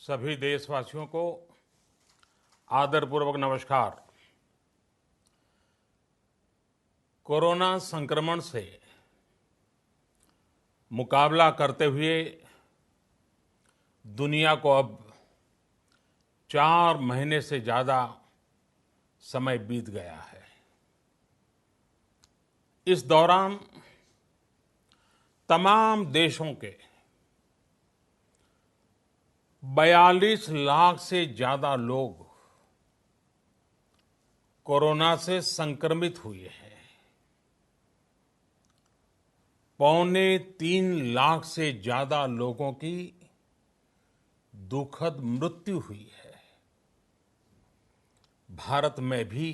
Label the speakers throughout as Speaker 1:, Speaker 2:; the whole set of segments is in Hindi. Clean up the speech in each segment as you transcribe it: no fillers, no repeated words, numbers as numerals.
Speaker 1: सभी देशवासियों को आदरपूर्वक नमस्कार। कोरोना संक्रमण से मुकाबला करते हुए दुनिया को अब 4 महीने से ज़्यादा समय बीत गया है। इस दौरान तमाम देशों के 42 लाख से ज़्यादा लोग कोरोना से संक्रमित हुए हैं। 2.25 लाख से ज्यादा लोगों की दुखद मृत्यु हुई है। भारत में भी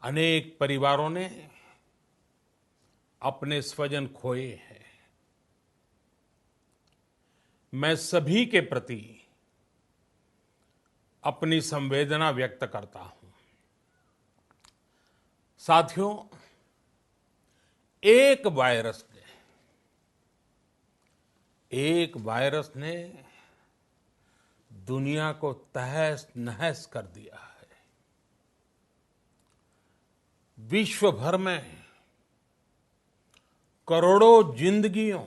Speaker 1: अनेक परिवारों ने अपने स्वजन खोए हैं। मैं सभी के प्रति अपनी संवेदना व्यक्त करता हूं। साथियों, एक वायरस ने दुनिया को तहस नहस कर दिया है। विश्व भर में करोड़ों जिंदगियों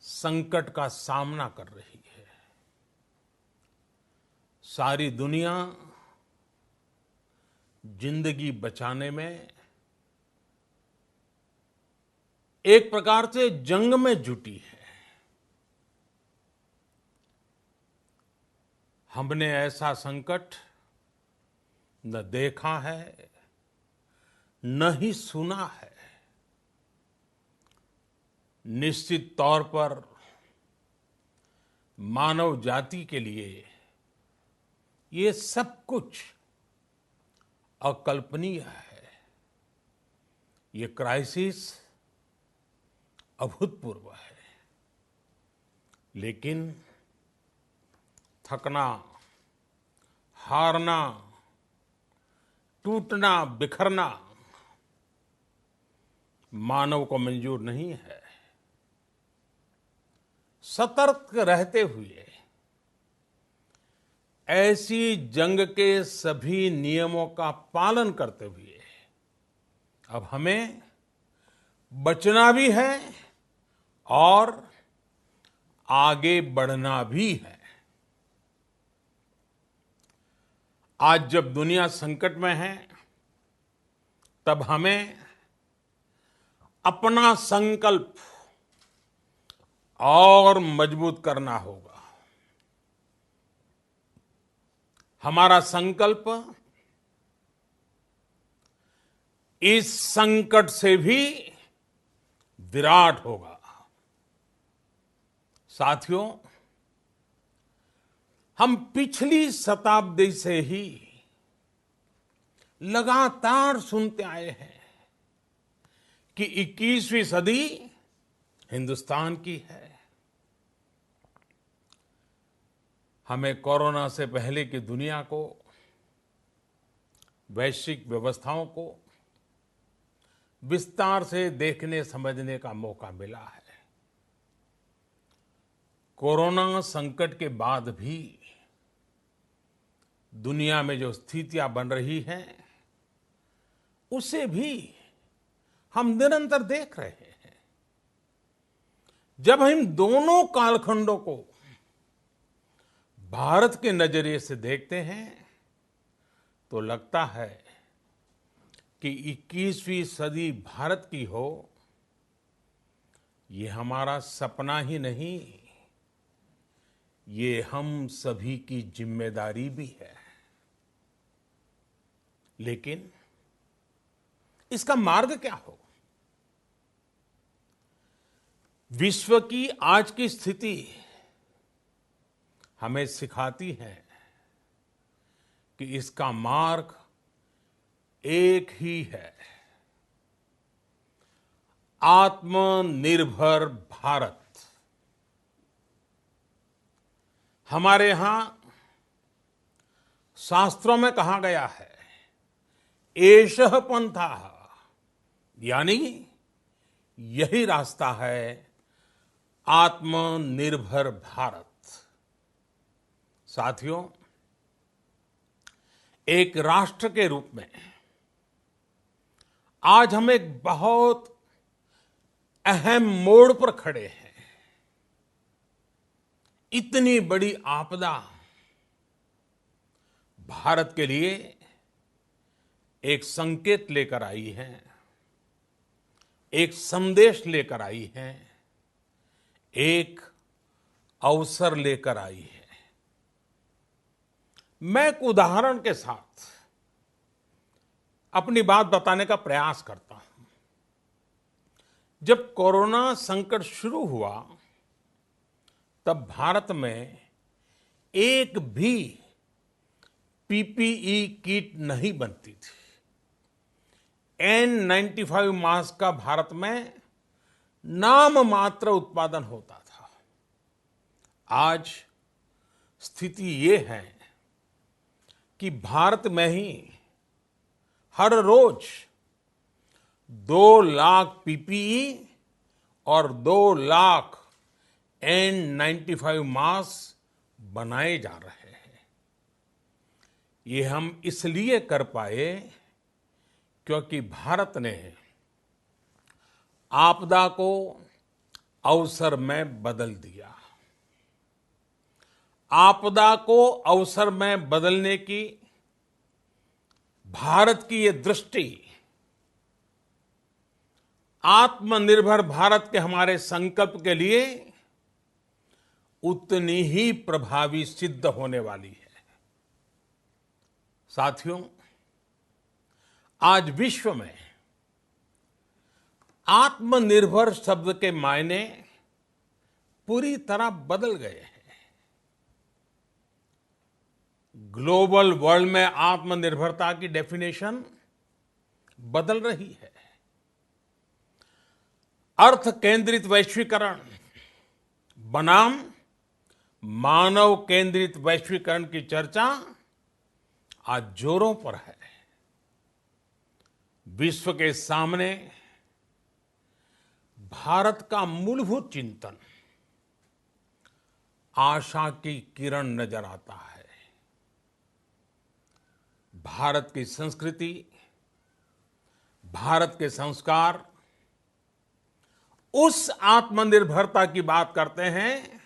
Speaker 1: संकट का सामना कर रही है। सारी दुनिया जिंदगी बचाने में एक प्रकार से जंग में जुटी है। हमने ऐसा संकट न देखा है, न ही सुना है। निश्चित तौर पर मानव जाति के लिए ये सब कुछ अकल्पनीय है। ये क्राइसिस अभूतपूर्व है। लेकिन थकना, हारना, टूटना, बिखरना मानव को मंजूर नहीं है। सतर्क रहते हुए ऐसी जंग के सभी नियमों का पालन करते हुए अब हमें बचना भी है और आगे बढ़ना भी है। आज जब दुनिया संकट में है, तब हमें अपना संकल्प और मजबूत करना होगा। हमारा संकल्प इस संकट से भी विराट होगा। साथियों, हम पिछली शताब्दी से ही लगातार सुनते आए हैं कि 21वीं सदी हिंदुस्तान की है। हमें कोरोना से पहले की दुनिया को, वैश्विक व्यवस्थाओं को विस्तार से देखने समझने का मौका मिला है। कोरोना संकट के बाद भी दुनिया में जो स्थितियां बन रही हैं, उसे भी हम निरंतर देख रहे हैं। जब हम दोनों कालखंडों को भारत के नजरिए से देखते हैं, तो लगता है कि 21वीं सदी भारत की हो, ये हमारा सपना ही नहीं, ये हम सभी की जिम्मेदारी भी है। लेकिन इसका मार्ग क्या हो? विश्व की आज की स्थिति हमें सिखाती है कि इसका मार्ग एक ही है, आत्मनिर्भर भारत। हमारे यहां शास्त्रों में कहा गया है, एषः पंथः, यानी यही रास्ता है आत्मनिर्भर भारत। साथियों, एक राष्ट्र के रूप में आज हम एक बहुत अहम मोड़ पर खड़े हैं। इतनी बड़ी आपदा भारत के लिए एक संकेत लेकर आई है, एक संदेश लेकर आई है, एक अवसर लेकर आई है। मैं एक उदाहरण के साथ अपनी बात बताने का प्रयास करता हूं। जब कोरोना संकट शुरू हुआ, तब भारत में एक भी पीपीई किट नहीं बनती थी। N95 मास्क का भारत में नाम मात्र उत्पादन होता था। आज स्थिति ये है कि भारत में ही हर रोज 2 लाख पीपीई और 2 लाख N95 मास्क बनाए जा रहे हैं। ये हम इसलिए कर पाए क्योंकि भारत ने आपदा को अवसर में बदल दिया। आपदा को अवसर में बदलने की भारत की ये दृष्टि आत्मनिर्भर भारत के हमारे संकल्प के लिए उतनी ही प्रभावी सिद्ध होने वाली है। साथियों, आज विश्व में आत्मनिर्भर शब्द के मायने पूरी तरह बदल गए हैं। ग्लोबल वर्ल्ड में आत्मनिर्भरता की डेफिनेशन बदल रही है। अर्थ केंद्रित वैश्वीकरण बनाम मानव केंद्रित वैश्वीकरण की चर्चा आज जोरों पर है। विश्व के सामने भारत का मूलभूत चिंतन आशा की किरण नजर आता है। भारत की संस्कृति, भारत के संस्कार उस आत्मनिर्भरता की बात करते हैं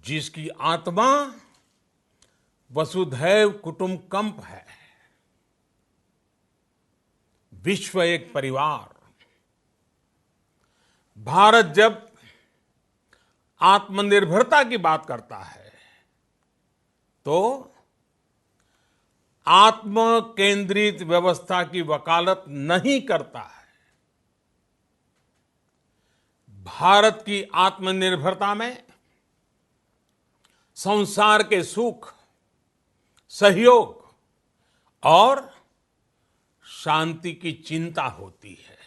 Speaker 1: जिसकी आत्मा वसुधैव कुटुंबकम है। विश्व एक परिवार। भारत जब आत्मनिर्भरता की बात करता है तो आत्म केंद्रित व्यवस्था की वकालत नहीं करता है। भारत की आत्मनिर्भरता में संसार के सुख, सहयोग और शांति की चिंता होती है।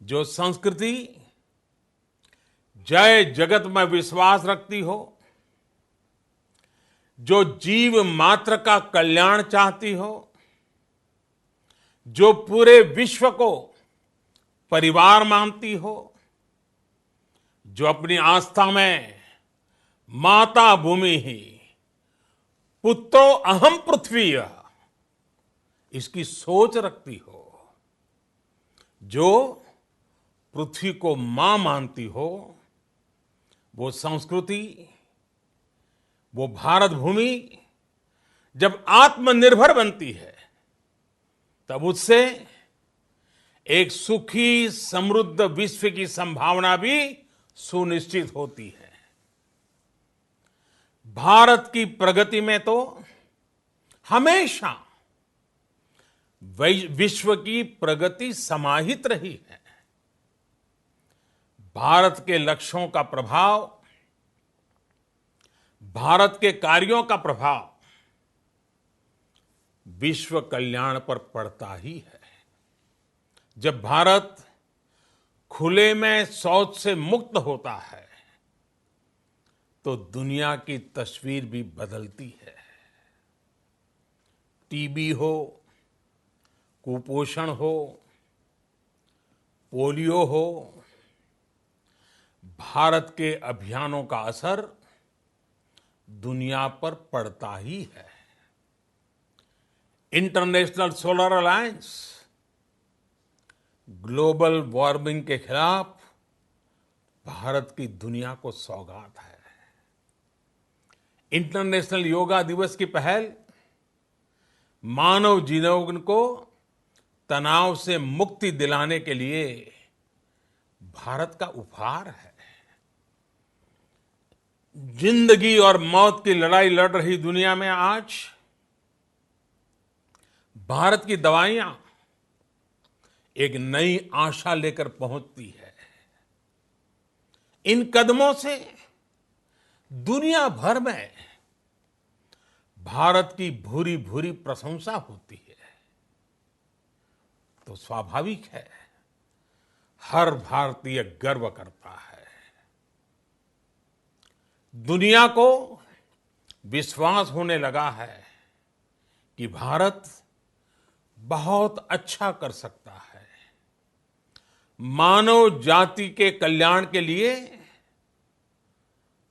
Speaker 1: जो संस्कृति जय जगत में विश्वास रखती हो, जो जीव मात्र का कल्याण चाहती हो, जो पूरे विश्व को परिवार मानती हो, जो अपनी आस्था में माता भूमि ही पुत्रो अहम पृथ्वी इसकी सोच रखती हो, जो पृथ्वी को मां मानती हो, वो संस्कृति, वो भारत भूमि जब आत्मनिर्भर बनती है तब उससे एक सुखी समृद्ध विश्व की संभावना भी सुनिश्चित होती है। भारत की प्रगति में तो हमेशा विश्व की प्रगति समाहित रही है। भारत के लक्ष्यों का प्रभाव, भारत के कार्यों का प्रभाव विश्व कल्याण पर पड़ता ही है। जब भारत खुले में शौच से मुक्त होता है तो दुनिया की तस्वीर भी बदलती है। टीबी हो, कुपोषण हो, पोलियो हो, भारत के अभियानों का असर दुनिया पर पड़ता ही है। International solar alliance global warming के खिलाफ भारत की दुनिया को सौगात है। इंटरनेशनल योगा दिवस की पहल मानव जीवन को तनाव से मुक्ति दिलाने के लिए भारत का उपहार है। जिंदगी और मौत की लड़ाई लड़ रही दुनिया में आज भारत की दवाइयां एक नई आशा लेकर पहुंचती है। इन कदमों से दुनिया भर में भारत की भूरी भूरी प्रशंसा होती है। तो स्वाभाविक है, हर भारतीय गर्व करता है। दुनिया को विश्वास होने लगा है कि भारत बहुत अच्छा कर सकता है, मानव जाति के कल्याण के लिए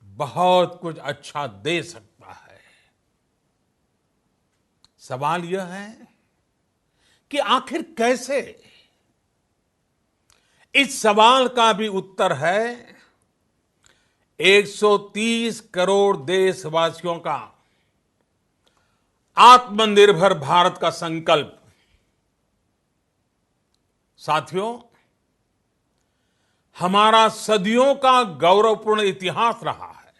Speaker 1: बहुत कुछ अच्छा दे सकता है। सवाल यह है कि आखिर कैसे? इस सवाल का भी उत्तर है 130 करोड़ देशवासियों का आत्मनिर्भर भारत का संकल्प। साथियों, हमारा सदियों का गौरवपूर्ण इतिहास रहा है।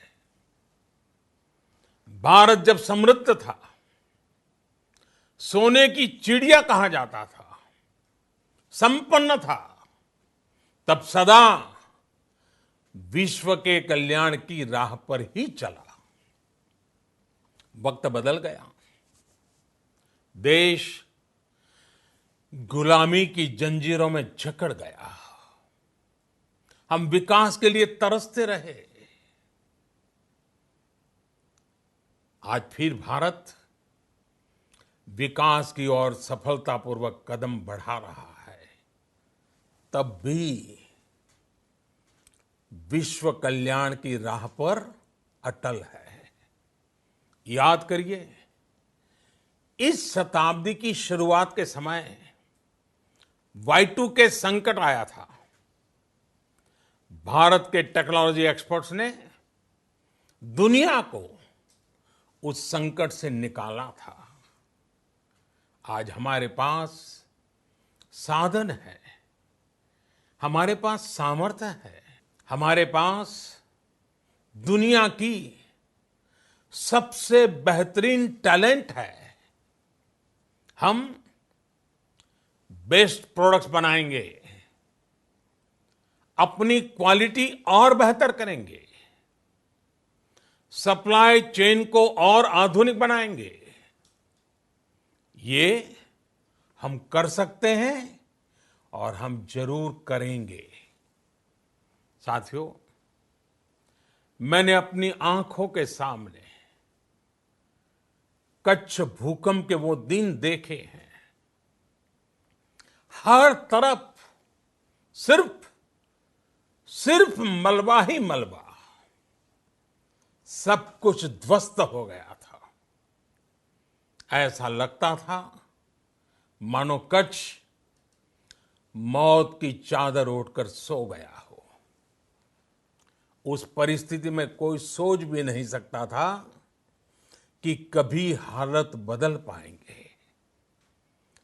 Speaker 1: भारत जब समृद्ध था, सोने की चिड़िया कहा जाता था, संपन्न था, तब सदा विश्व के कल्याण की राह पर ही चला। वक्त बदल गया, देश गुलामी की जंजीरों में जकड़ गया। हम विकास के लिए तरसते रहे। आज फिर भारत विकास की ओर सफलतापूर्वक कदम बढ़ा रहा है। तब भी विश्व कल्याण की राह पर अटल है। याद करिए, इस शताब्दी की शुरुआत के समय Y2K संकट आया था। भारत के टेक्नोलॉजी एक्सपर्ट्स ने दुनिया को उस संकट से निकाला था। आज हमारे पास साधन है, हमारे पास सामर्थ्य है, हमारे पास दुनिया की सबसे बेहतरीन टैलेंट है। हम बेस्ट प्रोडक्ट्स बनाएंगे, अपनी क्वालिटी और बेहतर करेंगे, सप्लाई चेन को और आधुनिक बनाएंगे। ये हम कर सकते हैं और हम जरूर करेंगे। साथियों, मैंने अपनी आंखों के सामने कच्छ भूकंप के वो दिन देखे हैं। हर तरफ सिर्फ मलबा ही मलबा, सब कुछ ध्वस्त हो गया था। ऐसा लगता था मानो कच्छ मौत की चादर ओढ़कर सो गया हो। उस परिस्थिति में कोई सोच भी नहीं सकता था कि कभी हालत बदल पाएंगे।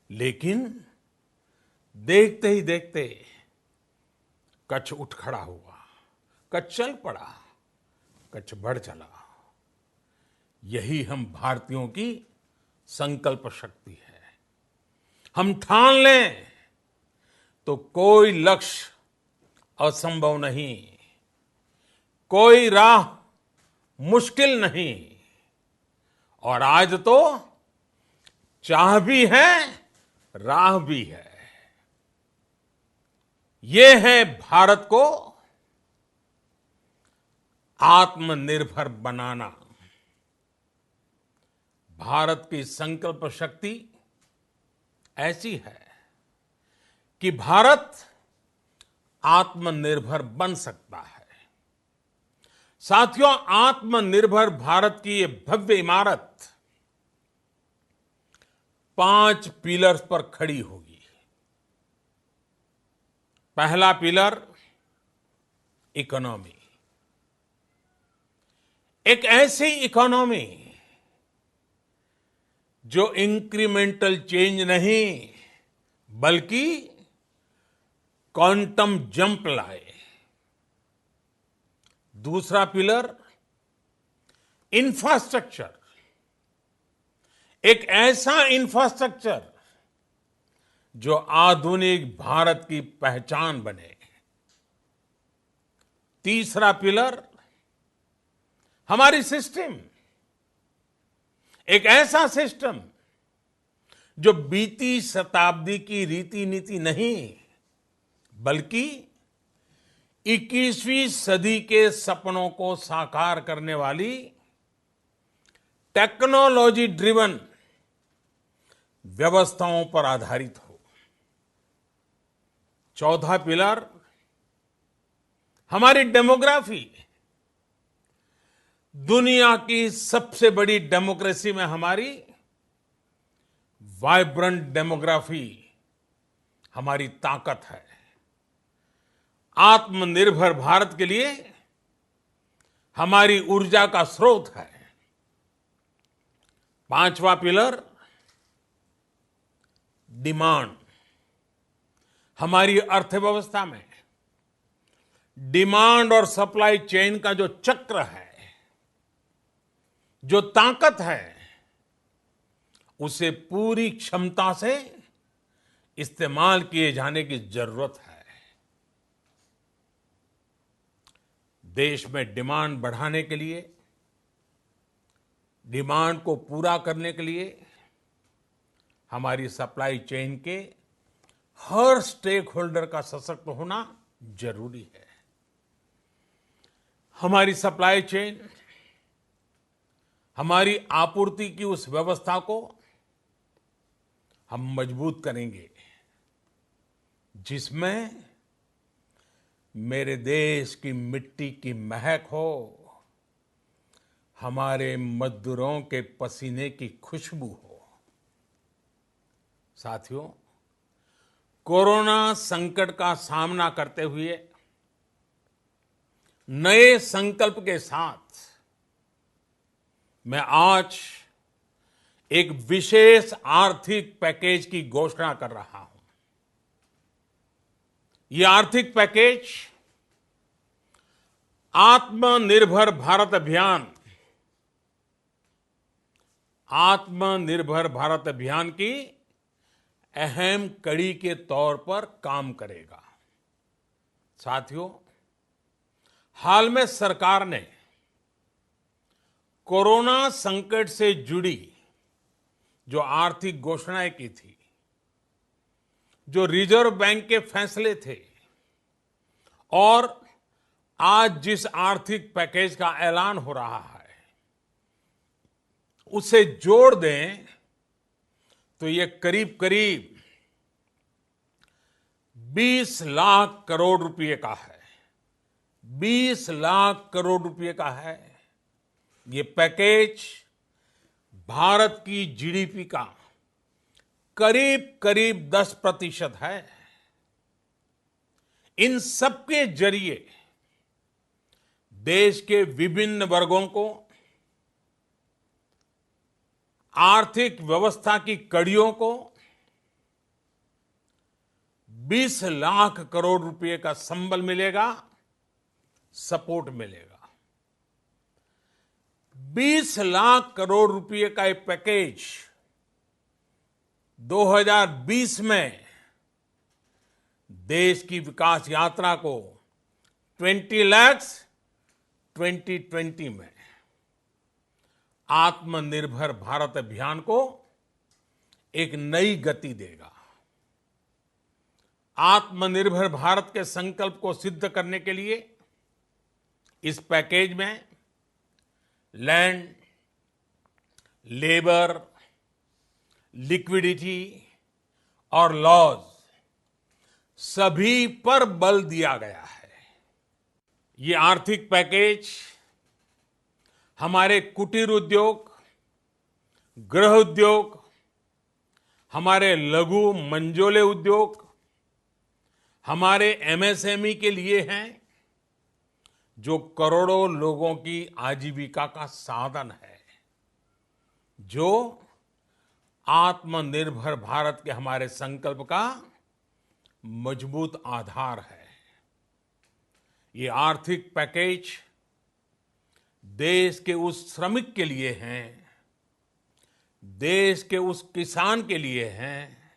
Speaker 1: लेकिन देखते ही देखते कच्छ उठ खड़ा हुआ, कच्छ चल पड़ा, कच्छ बढ़ चला। यही हम भारतीयों की संकल्प शक्ति है। हम ठान लें तो कोई लक्ष्य असंभव नहीं, कोई राह मुश्किल नहीं। और आज तो चाह भी है, राह भी है। ये है भारत को आत्मनिर्भर बनाना। भारत की संकल्प शक्ति ऐसी है कि भारत आत्मनिर्भर बन सकता है। साथियों, आत्मनिर्भर भारत की ये भव्य इमारत 5 पिलर्स पर खड़ी होगी। पहला पिलर, इकोनॉमी। एक ऐसी इकोनॉमी जो इंक्रीमेंटल चेंज नहीं बल्कि क्वांटम जंप लाए। दूसरा पिलर, इंफ्रास्ट्रक्चर। एक ऐसा इंफ्रास्ट्रक्चर जो आधुनिक भारत की पहचान बने। तीसरा पिलर, हमारी सिस्टम। एक ऐसा सिस्टम जो बीती शताब्दी की रीति नीति नहीं बल्कि 21वीं सदी के सपनों को साकार करने वाली टेक्नोलॉजी ड्रिवन व्यवस्थाओं पर आधारित हो। चौथा पिलर, हमारी डेमोग्राफी। दुनिया की सबसे बड़ी डेमोक्रेसी में हमारी वाइब्रेंट डेमोग्राफी हमारी ताकत है। आत्मनिर्भर भारत के लिए हमारी ऊर्जा का स्रोत है। पांचवा पिलर, डिमांड। हमारी अर्थव्यवस्था में डिमांड और सप्लाई चेन का जो चक्र है, जो ताकत है, उसे पूरी क्षमता से इस्तेमाल किए जाने की जरूरत है। देश में डिमांड बढ़ाने के लिए, डिमांड को पूरा करने के लिए हमारी सप्लाई चेन के हर स्टेक होल्डर का सशक्त होना जरूरी है। हमारी सप्लाई चेन, हमारी आपूर्ति की उस व्यवस्था को हम मजबूत करेंगे जिसमें मेरे देश की मिट्टी की महक हो, हमारे मजदूरों के पसीने की खुशबू हो। साथियों, कोरोना संकट का सामना करते हुए नए संकल्प के साथ मैं आज एक विशेष आर्थिक पैकेज की घोषणा कर रहा हूं। यह आर्थिक पैकेज आत्मनिर्भर भारत अभियान, आत्मनिर्भर भारत अभियान की अहम कड़ी के तौर पर काम करेगा। साथियों, हाल में सरकार ने कोरोना संकट से जुड़ी जो आर्थिक घोषणाएं की थी, जो रिजर्व बैंक के फैसले थे और आज जिस आर्थिक पैकेज का ऐलान हो रहा है, उसे जोड़ दें तो ये करीब करीब 20 लाख करोड़ रुपए का है। 20 लाख करोड़ रुपए का है। ये पैकेज भारत की जीडीपी का करीब करीब 10% है। इन सबके जरिए देश के विभिन्न वर्गों को आर्थिक व्यवस्था की कड़ियों को 20 लाख करोड़ रुपए का संबल मिलेगा, सपोर्ट मिलेगा। 20 लाख करोड़ रुपए का एक पैकेज 2020 में देश की विकास यात्रा को 20 लाख 2020 में आत्मनिर्भर भारत अभियान को एक नई गति देगा। आत्मनिर्भर भारत के संकल्प को सिद्ध करने के लिए इस पैकेज में लैंड, लेबर, लिक्विडिटी और लॉज सभी पर बल दिया गया है। ये आर्थिक पैकेज हमारे कुटीर उद्योग, गृह उद्योग, हमारे लघु मंझोले उद्योग, हमारे एमएसएमई के लिए हैं, जो करोड़ों लोगों की आजीविका का साधन है, जो आत्मनिर्भर भारत के हमारे संकल्प का मजबूत आधार है। ये आर्थिक पैकेज देश के उस श्रमिक के लिए हैं, देश के उस किसान के लिए हैं,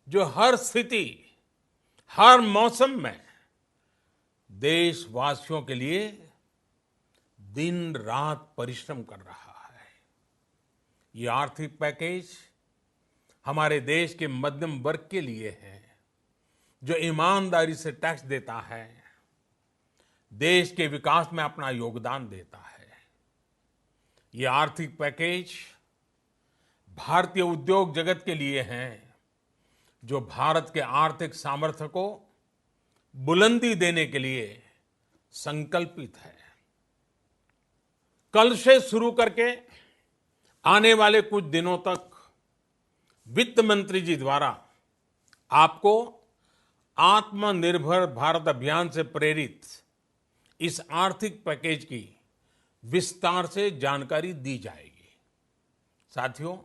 Speaker 1: जो हर स्थिति, हर मौसम में देशवासियों के लिए दिन रात परिश्रम कर रहा है। ये आर्थिक पैकेज हमारे देश के मध्यम वर्ग के लिए है, जो ईमानदारी से टैक्स देता है, देश के विकास में अपना योगदान देता है। ये आर्थिक पैकेज भारतीय उद्योग जगत के लिए है, जो भारत के आर्थिक सामर्थ्य को बुलंदी देने के लिए संकल्पित है। कल से शुरू करके आने वाले कुछ दिनों तक वित्त मंत्री जी द्वारा आपको आत्मनिर्भर भारत अभियान से प्रेरित इस आर्थिक पैकेज की विस्तार से जानकारी दी जाएगी। साथियों,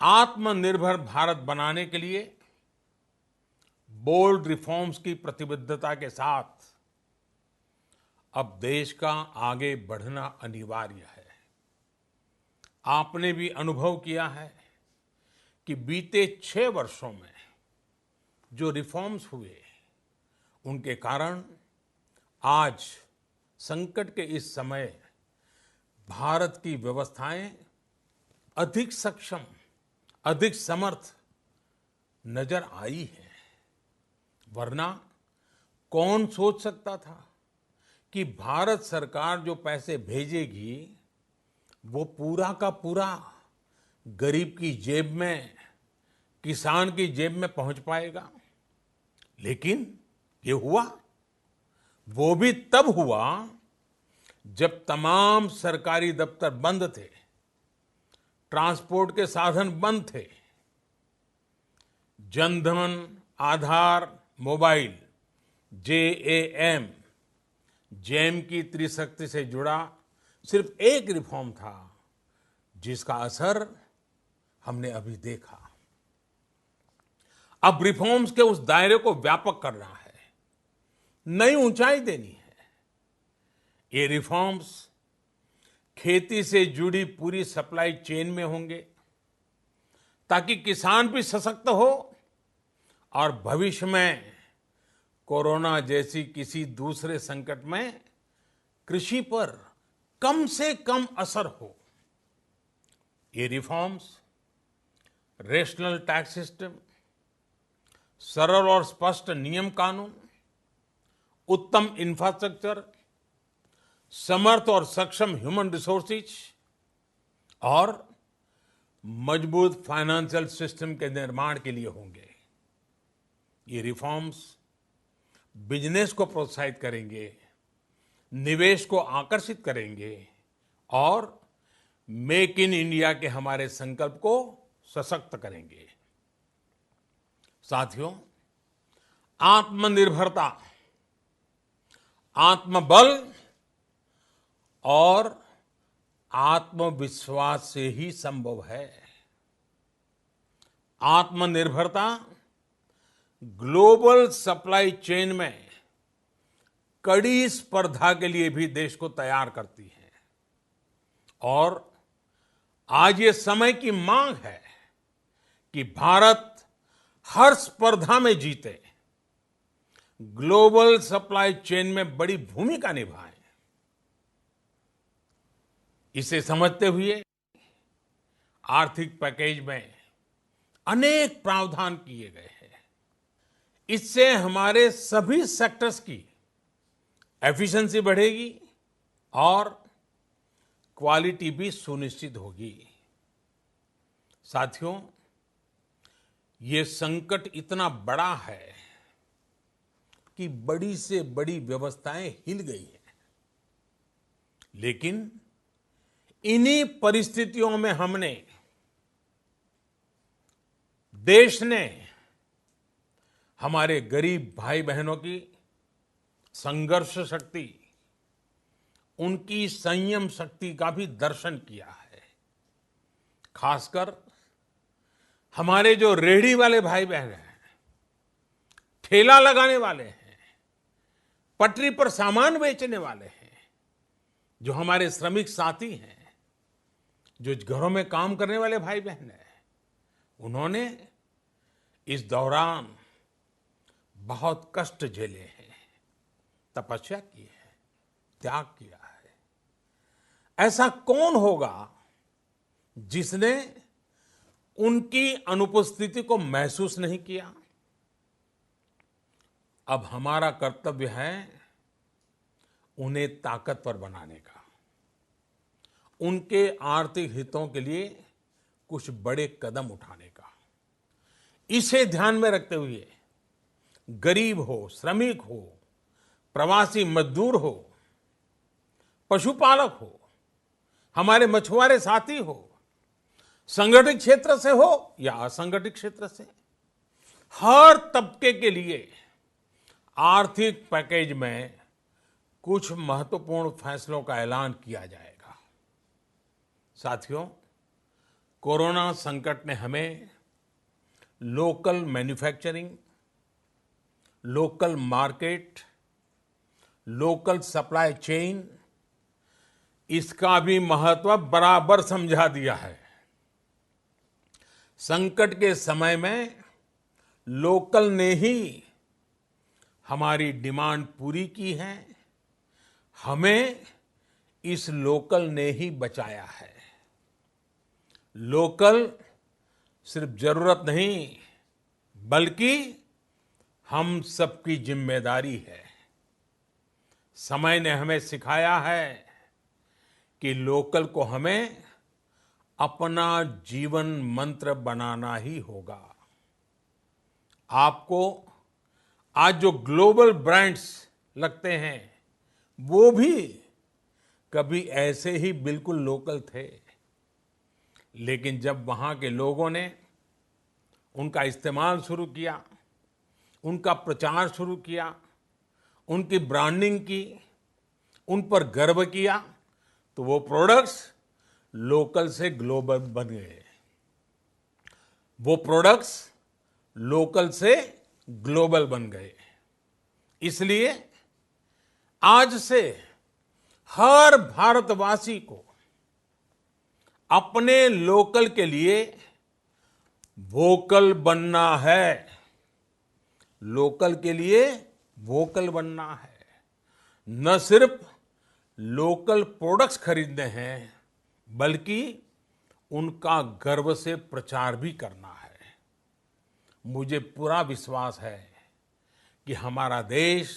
Speaker 1: आत्मनिर्भर भारत बनाने के लिए बोल्ड रिफॉर्म्स की प्रतिबद्धता के साथ अब देश का आगे बढ़ना अनिवार्य है। आपने भी अनुभव किया है कि बीते 6 वर्षों में जो रिफॉर्म्स हुए, उनके कारण आज संकट के इस समय भारत की व्यवस्थाएं अधिक सक्षम, अधिक समर्थ नजर आई है। वरना कौन सोच सकता था कि भारत सरकार जो पैसे भेजेगी वो पूरा का पूरा गरीब की जेब में, किसान की जेब में पहुंच पाएगा। लेकिन ये हुआ, वो भी तब हुआ जब तमाम सरकारी दफ्तर बंद थे, ट्रांसपोर्ट के साधन बंद थे। जनधन, आधार, मोबाइल, जेएएम, जैम की त्रिशक्ति से जुड़ा सिर्फ एक रिफॉर्म था, जिसका असर हमने अभी देखा। अब रिफॉर्म्स के उस दायरे को व्यापक करना है, नई ऊंचाई देनी है। ये रिफॉर्म्स खेती से जुड़ी पूरी सप्लाई चेन में होंगे, ताकि किसान भी सशक्त हो और भविष्य में कोरोना जैसी किसी दूसरे संकट में कृषि पर कम से कम असर हो। ये रिफॉर्म्स रेशनल टैक्स सिस्टम, सरल और स्पष्ट नियम कानून, उत्तम इंफ्रास्ट्रक्चर, समर्थ और सक्षम ह्यूमन रिसोर्सेज और मजबूत फाइनेंशियल सिस्टम के निर्माण के लिए होंगे। ये रिफॉर्म्स बिजनेस को प्रोत्साहित करेंगे, निवेश को आकर्षित करेंगे और मेक इन इंडिया के हमारे संकल्प को सशक्त करेंगे। साथियों, आत्मनिर्भरता, आत्मबल और आत्मविश्वास से ही संभव है। आत्मनिर्भरता ग्लोबल सप्लाई चेन में कड़ी स्पर्धा के लिए भी देश को तैयार करती है और आज ये समय की मांग है कि भारत हर स्पर्धा में जीते, ग्लोबल सप्लाई चेन में बड़ी भूमिका निभाए। इसे समझते हुए आर्थिक पैकेज में अनेक प्रावधान किए गए हैं। इससे हमारे सभी सेक्टर्स की एफिशिएंसी बढ़ेगी और क्वालिटी भी सुनिश्चित होगी। साथियों, ये संकट इतना बड़ा है कि बड़ी से बड़ी व्यवस्थाएं हिल गई हैं। लेकिन इन्हीं परिस्थितियों में देश ने हमारे गरीब भाई बहनों की संघर्ष शक्ति, उनकी संयम शक्ति का भी दर्शन किया है। खासकर हमारे जो रेहड़ी वाले भाई बहन हैं, ठेला लगाने वाले हैं, पटरी पर सामान बेचने वाले हैं, जो हमारे श्रमिक साथी हैं, जो घरों में काम करने वाले भाई बहन हैं, उन्होंने इस दौरान बहुत कष्ट झेले हैं, तपस्या की है, त्याग किया है। ऐसा कौन होगा जिसने उनकी अनुपस्थिति को महसूस नहीं किया? अब हमारा कर्तव्य है उन्हें ताकतवर बनाने का, उनके आर्थिक हितों के लिए कुछ बड़े कदम उठाने का। इसे ध्यान में रखते हुए गरीब हो, श्रमिक हो, प्रवासी मजदूर हो, पशुपालक हो, हमारे मछुआरे साथी हो, संगठित क्षेत्र से हो या असंगठित क्षेत्र से, हर तबके के लिए आर्थिक पैकेज में कुछ महत्वपूर्ण फैसलों का ऐलान किया जाएगा। साथियों, कोरोना संकट ने हमें local manufacturing, local market, local supply chain, इसका भी महत्व बराबर समझा दिया है। संकट के समय में लोकल ने ही हमारी डिमांड पूरी की है, हमें इस लोकल ने ही बचाया है। लोकल सिर्फ जरूरत नहीं, बल्कि हम सबकी जिम्मेदारी है। समय ने हमें सिखाया है कि लोकल को हमें अपना जीवन मंत्र बनाना ही होगा। आपको आज जो ग्लोबल ब्रांड्स लगते हैं, वो भी कभी ऐसे ही बिल्कुल लोकल थे, लेकिन जब वहां के लोगों ने उनका इस्तेमाल शुरू किया, उनका प्रचार शुरू किया, उनकी ब्रांडिंग की, उन पर गर्व किया, तो वो प्रोडक्ट्स लोकल से ग्लोबल बन गए। वो प्रोडक्ट्स लोकल से ग्लोबल बन गए। इसलिए आज से हर भारतवासी को अपने लोकल के लिए वोकल बनना है। लोकल के लिए वोकल बनना है। न सिर्फ लोकल प्रोडक्ट्स खरीदने हैं, बल्कि उनका गर्व से प्रचार भी करना है। मुझे पूरा विश्वास है कि हमारा देश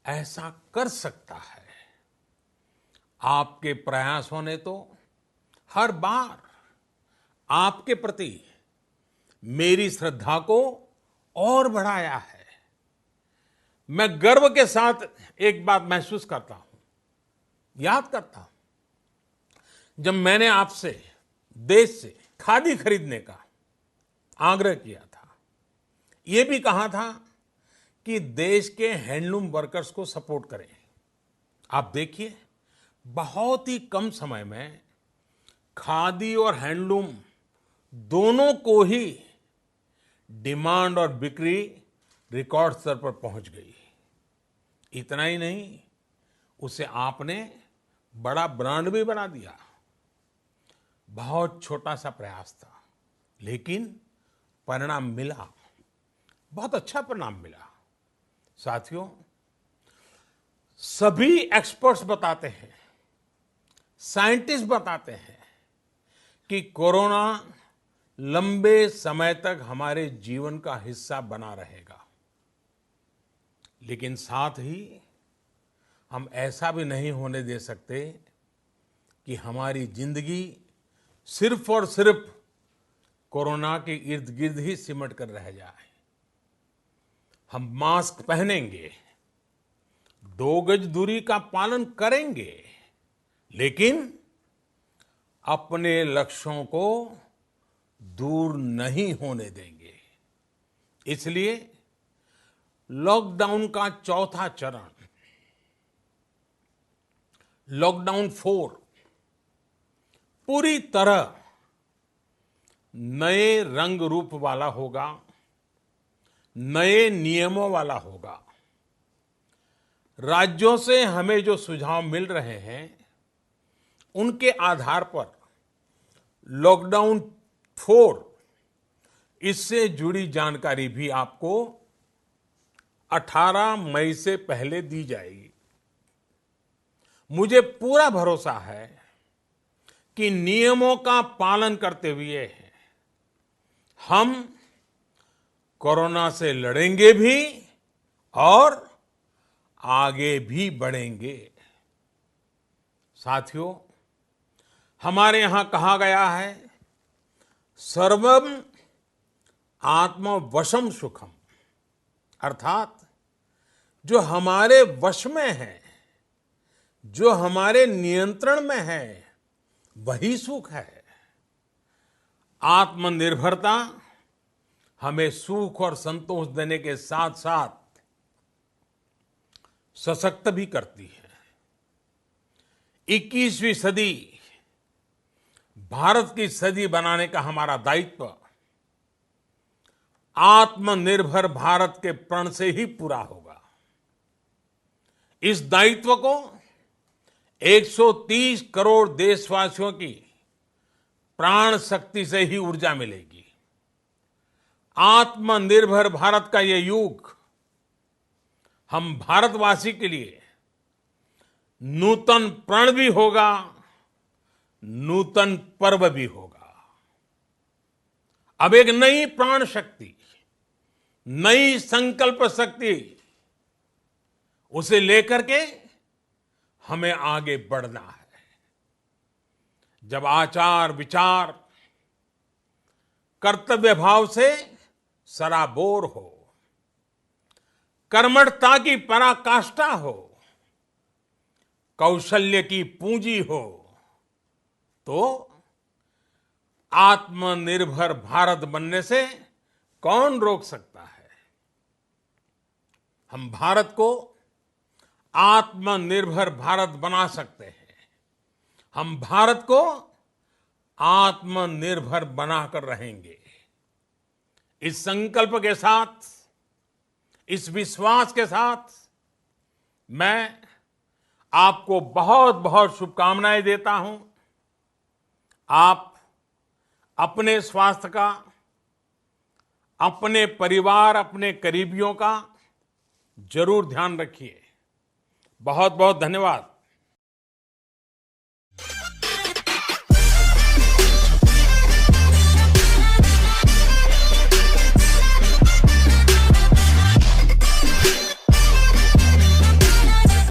Speaker 1: ऐसा कर सकता है। आपके प्रयासों ने तो हर बार आपके प्रति मेरी श्रद्धा को और बढ़ाया है। मैं गर्व के साथ एक बात महसूस करता हूं, याद करता हूं, जब मैंने आपसे देश से खादी खरीदने का आग्रह किया था, यह भी कहा था कि देश के हैंडलूम वर्कर्स को सपोर्ट करें। आप देखिए, बहुत ही कम समय में खादी और हैंडलूम दोनों को ही डिमांड और बिक्री रिकॉर्ड स्तर पर पहुंच गई। इतना ही नहीं, उसे आपने बड़ा ब्रांड भी बना दिया। बहुत छोटा सा प्रयास था, लेकिन परिणाम मिला, बहुत अच्छा परिणाम मिला। साथियों, सभी एक्सपर्ट्स बताते हैं, साइंटिस्ट बताते हैं कि कोरोना लंबे समय तक हमारे जीवन का हिस्सा बना रहेगा। लेकिन साथ ही हम ऐसा भी नहीं होने दे सकते कि हमारी जिंदगी सिर्फ और सिर्फ कोरोना के इर्द गिर्द ही सिमट कर रह जाए। हम मास्क पहनेंगे, 2 गज दूरी का पालन करेंगे, लेकिन अपने लक्ष्यों को दूर नहीं होने देंगे। इसलिए लॉकडाउन का चौथा चरण, लॉकडाउन 4, पूरी तरह नए रंग रूप वाला होगा, नए नियमों वाला होगा। राज्यों से हमें जो सुझाव मिल रहे हैं, उनके आधार पर लॉकडाउन 4, इससे जुड़ी जानकारी भी आपको 18 मई से पहले दी जाएगी। मुझे पूरा भरोसा है कि नियमों का पालन करते हुए हम कोरोना से लड़ेंगे भी और आगे भी बढ़ेंगे। साथियों, हमारे यहां कहा गया है, सर्वम आत्मवशम सुखम, अर्थात जो हमारे वश में है, जो हमारे नियंत्रण में है, वही सुख है। आत्मनिर्भरता हमें सुख और संतोष देने के साथ साथ सशक्त भी करती है। 21वीं सदी भारत की सदी बनाने का हमारा दायित्व आत्मनिर्भर भारत के प्रण से ही पूरा होगा। इस दायित्व को 130 करोड़ देशवासियों की प्राण शक्ति से ही ऊर्जा मिलेगी। आत्मनिर्भर भारत का ये युग हम भारतवासी के लिए नूतन प्रण भी होगा, नूतन पर्व भी होगा। अब एक नई प्राण शक्ति, नई संकल्प शक्ति, उसे लेकर के हमें आगे बढ़ना है। जब आचार विचार कर्तव्य भाव से सराबोर हो, कर्मठता की पराकाष्ठा हो, कौशल्य की पूंजी हो, तो आत्मनिर्भर भारत बनने से कौन रोक सकता है। हम भारत को आत्मनिर्भर भारत बना सकते हैं। हम भारत को आत्मनिर्भर बनाकर रहेंगे। इस संकल्प के साथ, इस विश्वास के साथ मैं आपको बहुत बहुत शुभकामनाएं देता हूं। आप अपने स्वास्थ्य का, अपने परिवार, अपने करीबियों का जरूर ध्यान रखिए। बहुत बहुत धन्यवाद।